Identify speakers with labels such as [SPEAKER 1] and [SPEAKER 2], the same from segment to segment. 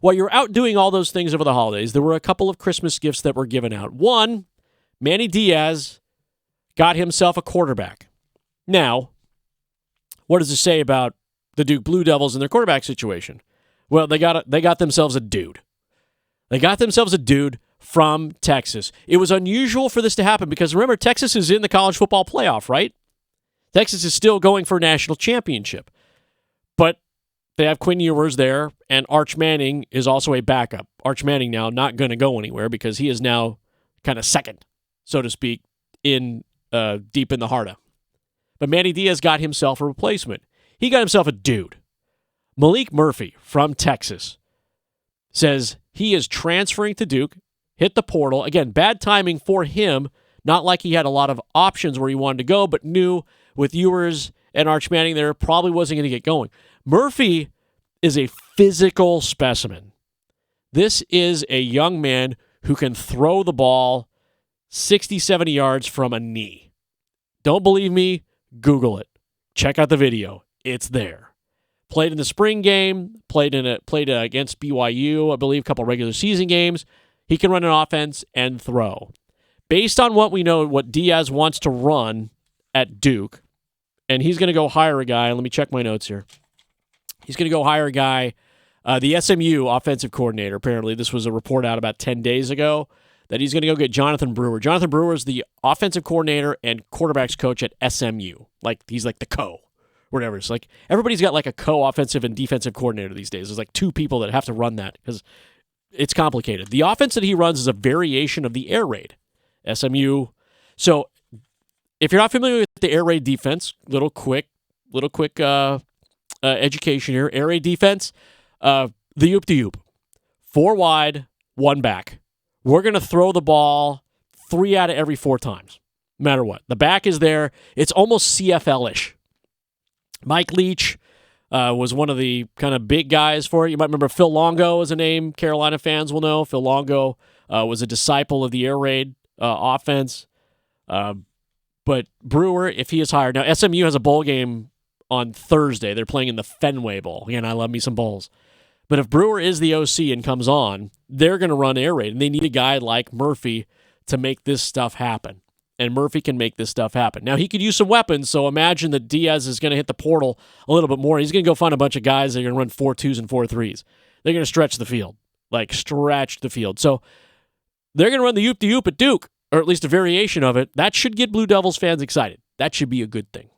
[SPEAKER 1] while you're out doing all those things over the holidays, there were a couple of Christmas gifts that were given out. One, Manny Diaz got himself a quarterback. Now, what does it say about the Duke Blue Devils and their quarterback situation? Well, they got themselves a dude. They got themselves a dude from Texas. It was unusual for this to happen because, remember, Texas is in the college football playoff, right? Texas is still going for a national championship. But they have Quinn Ewers there, and Arch Manning is also a backup. Arch Manning now not going to go anywhere because he is now kind of second, so to speak, in deep in the heart of. But Manny Diaz got himself a replacement. He got himself a dude. Maalik Murphy from Texas says he is transferring to Duke, hit the portal. Again, bad timing for him, not like he had a lot of options where he wanted to go, but knew with Ewers and Arch Manning there probably wasn't going to get going. Murphy is a physical specimen. This is a young man who can throw the ball 60, 70 yards from a knee. Don't believe me? Google it. Check out the video. It's there. Played in the spring game, played against BYU, I believe, a couple regular season games. He can run an offense and throw. Based on what we know, what Diaz wants to run at Duke, and he's going to go hire a guy. Let me check my notes here. He's going to go hire a guy, the SMU offensive coordinator. Apparently, this was a report out about 10 days ago that he's going to go get Jonathan Brewer. Jonathan Brewer is the offensive coordinator and quarterbacks coach at SMU. He's like the co. Whatever. It's like everybody's got like a co-offensive and defensive coordinator these days. There's like two people that have to run that because it's complicated. The offense that he runs is a variation of the air raid. SMU. So if you're not familiar with the air raid defense, little quick education here. Air raid defense, the oop de oop. 4 wide, 1 back. We're going to throw the ball 3 out of every 4 times, no matter what. The back is there. It's almost CFL-ish. Mike Leach was one of the kind of big guys for it. You might remember Phil Longo is a name Carolina fans will know. Phil Longo was a disciple of the air raid offense. But Brewer, if he is hired. Now, SMU has a bowl game on Thursday. They're playing in the Fenway Bowl. Again, I love me some bowls. But if Brewer is the OC and comes on, they're going to run air raid. And they need a guy like Murphy to make this stuff happen. And Murphy can make this stuff happen. Now, he could use some weapons, so imagine that Diaz is going to hit the portal a little bit more. He's going to go find a bunch of guys that are going to run 4-2s and 4-3s. They're going to stretch the field. So they're going to run the oop-de-oop at Duke, or at least a variation of it. That should get Blue Devils fans excited. That should be a good thing.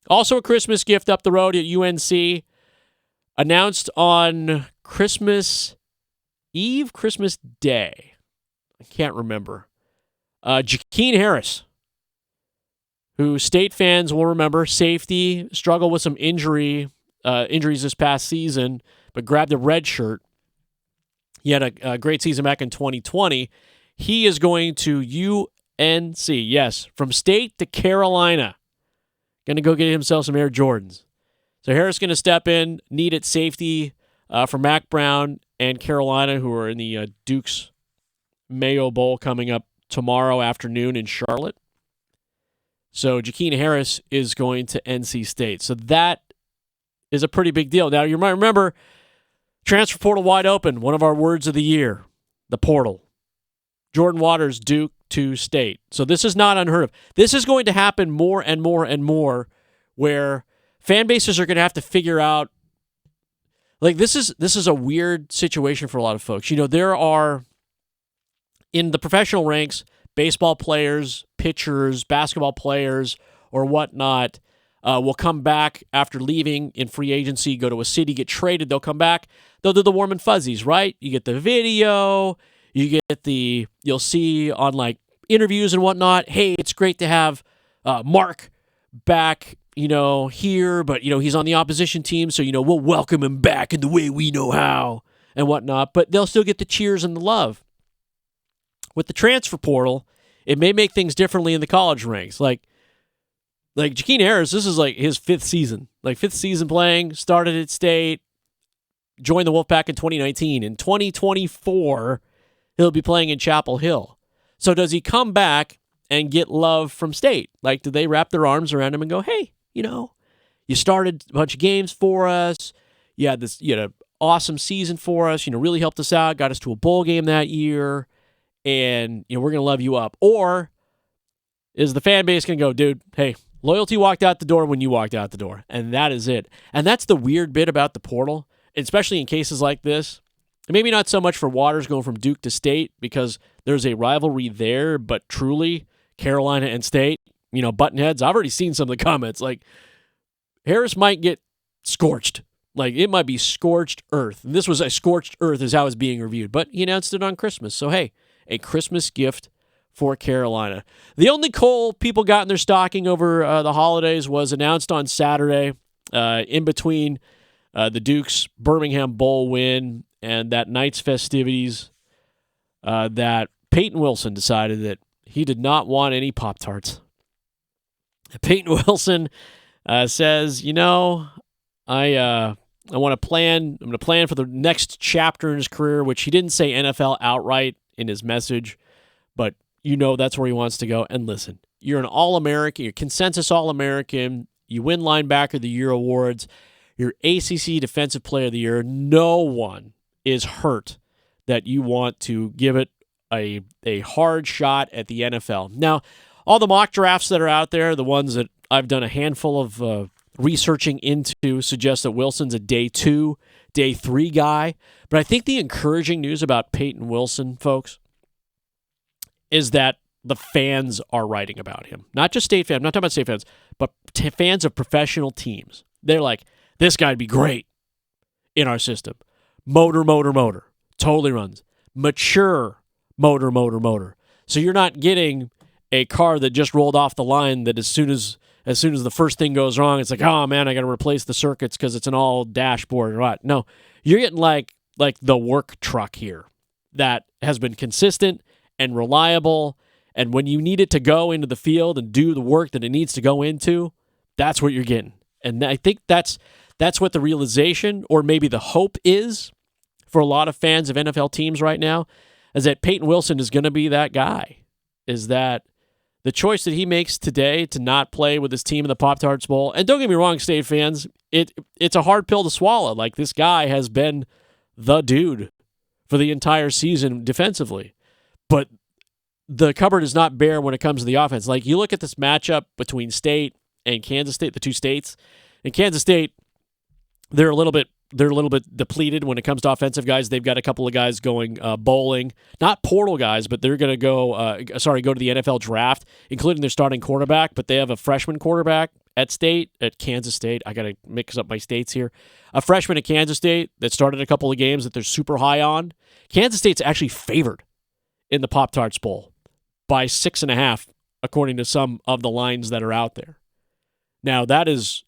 [SPEAKER 1] Also a Christmas gift up the road at UNC. Announced on Christmas Eve, Christmas Day. I can't remember. Jakeen Harris, who state fans will remember, safety, struggled with some injuries this past season, but grabbed a red shirt. He had a great season back in 2020. He is going to UNC, yes, from State to Carolina. Going to go get himself some Air Jordans. So Harris going to step in, need at safety for Mac Brown and Carolina, who are in the Duke's Mayo Bowl coming up tomorrow afternoon in Charlotte. So Jakeen Harris is going to NC State. So that is a pretty big deal. Now, you might remember, transfer portal wide open, one of our words of the year, the portal. Jordan Waters, Duke to State. So this is not unheard of. This is going to happen more and more and more, where fan bases are going to have to figure out, this is a weird situation for a lot of folks. There are, in the professional ranks, baseball players, pitchers, basketball players, or whatnot will come back after leaving in free agency, go to a city, get traded. They'll come back. They'll do the warm and fuzzies, right? You get the video. You get you'll see on interviews and whatnot. Hey, it's great to have Mark back, here, but, he's on the opposition team. So, we'll welcome him back in the way we know how and whatnot. But they'll still get the cheers and the love. With the transfer portal, it may make things differently in the college ranks. Like Jakeen Harris, this is his 5th season. 5th season playing, started at State, joined the Wolfpack in 2019. In 2024, he'll be playing in Chapel Hill. So does he come back and get love from State? Do they wrap their arms around him and go, hey, you started a bunch of games for us. You had awesome season for us, really helped us out, got us to a bowl game that year, and we're going to love you up? Or is the fan base going to go, dude, hey, loyalty walked out the door when you walked out the door, and that is it. And that's the weird bit about the portal, especially in cases like this. Maybe not so much for Waters going from Duke to State because there's a rivalry there, but truly, Carolina and State, button heads. I've already seen some of the comments. Like, Harris might get scorched. Like, it might be scorched earth. And this was a scorched earth is how it's being reviewed. But he announced it on Christmas. So, hey, a Christmas gift for Carolina. The only coal people got in their stocking over the holidays was announced on Saturday in between the Duke's Birmingham Bowl win and that night's festivities that Peyton Wilson decided that he did not want any Pop-Tarts. Peyton Wilson says, I want to plan. I'm going to plan for the next chapter in his career, which he didn't say NFL outright in his message, but that's where he wants to go. And listen, you're an All-American, you're consensus All-American. You win Linebacker of the Year awards. You're ACC Defensive Player of the Year. No one is hurt that you want to give it a hard shot at the NFL. Now, all the mock drafts that are out there, the ones that I've done a handful of researching into, suggest that Wilson's a day 2, day 3 guy. But I think the encouraging news about Peyton Wilson, folks, is that the fans are writing about him. Not just State fans. I'm not talking about State fans, but fans of professional teams. They're like, this guy'd be great in our system. Motor. Totally runs. Mature motor. So you're not getting a car that just rolled off the line that as soon as the first thing goes wrong, it's like, oh man, I got to replace the circuits because it's an all dashboard or what. No, you're getting like the work truck here that has been consistent and reliable, and when you need it to go into the field and do the work that it needs to go into, that's what you're getting. And I think that's what the realization, or maybe the hope is for a lot of fans of NFL teams right now, is that Peyton Wilson is going to be that guy. Is that the choice that he makes today to not play with his team in the Pop-Tarts Bowl? And don't get me wrong, State fans, it's a hard pill to swallow. Like, this guy has been the dude for the entire season defensively. But the cupboard is not bare when it comes to the offense. Like, you look at this matchup between State and Kansas State, the two states. In Kansas State, they're a little bit depleted when it comes to offensive guys. They've got a couple of guys going bowling, not portal guys, but they're going to go to the NFL draft, including their starting quarterback. But they have a freshman quarterback at Kansas State. I got to mix up my states here. A freshman at Kansas State that started a couple of games that they're super high on. Kansas State's actually favored in the Pop-Tarts Bowl by 6.5, according to some of the lines that are out there. Now, that is,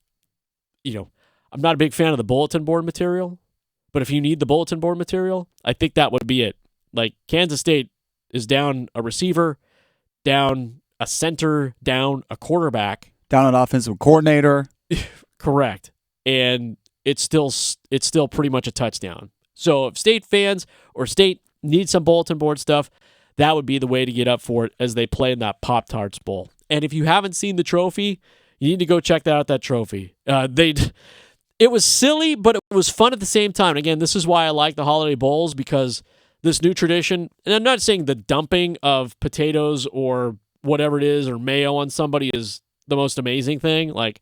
[SPEAKER 1] I'm not a big fan of the bulletin board material, but if you need the bulletin board material, I think that would be it. Like, Kansas State is down a receiver, down a center, down a quarterback.
[SPEAKER 2] Down an offensive coordinator.
[SPEAKER 1] Correct. And it's still pretty much a touchdown. So if State fans or State need some bulletin board stuff, that would be the way to get up for it as they play in that Pop-Tarts Bowl. And if you haven't seen the trophy, you need to go check out that trophy. It was silly, but it was fun at the same time. Again, this is why I like the holiday bowls, because this new tradition, and I'm not saying the dumping of potatoes or whatever it is or mayo on somebody is the most amazing thing. Like,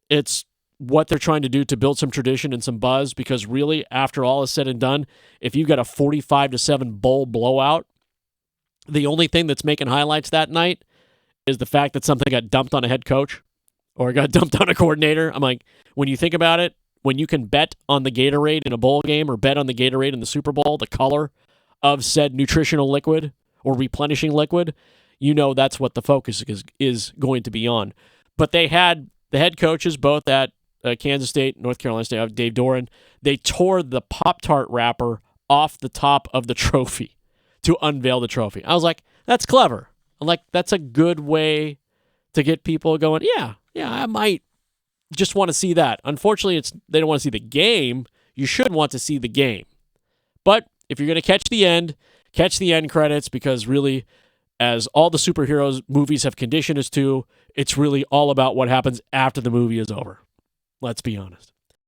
[SPEAKER 1] it's what they're trying to do to build some tradition and some buzz, because really, after all is said and done, if you got a 45-7 bowl blowout, the only thing that's making highlights that night is the fact that something got dumped on a head coach or got dumped on a coordinator. I'm like, when you think about it, when you can bet on the Gatorade in a bowl game or bet on the Gatorade in the Super Bowl, the color of said nutritional liquid or replenishing liquid, that's what the focus is going to be on. But they had the head coaches both at Kansas State, North Carolina State, Dave Doran. They tore the Pop-Tart wrapper off the top of the trophy to unveil the trophy. I was like, that's clever. I'm like, that's a good way to get people going, yeah, I might just want to see that. Unfortunately, they don't want to see the game. You should want to see the game. But if you're going to catch the end credits, because really, as all the superheroes movies have conditioned us to, it's really all about what happens after the movie is over. Let's be honest.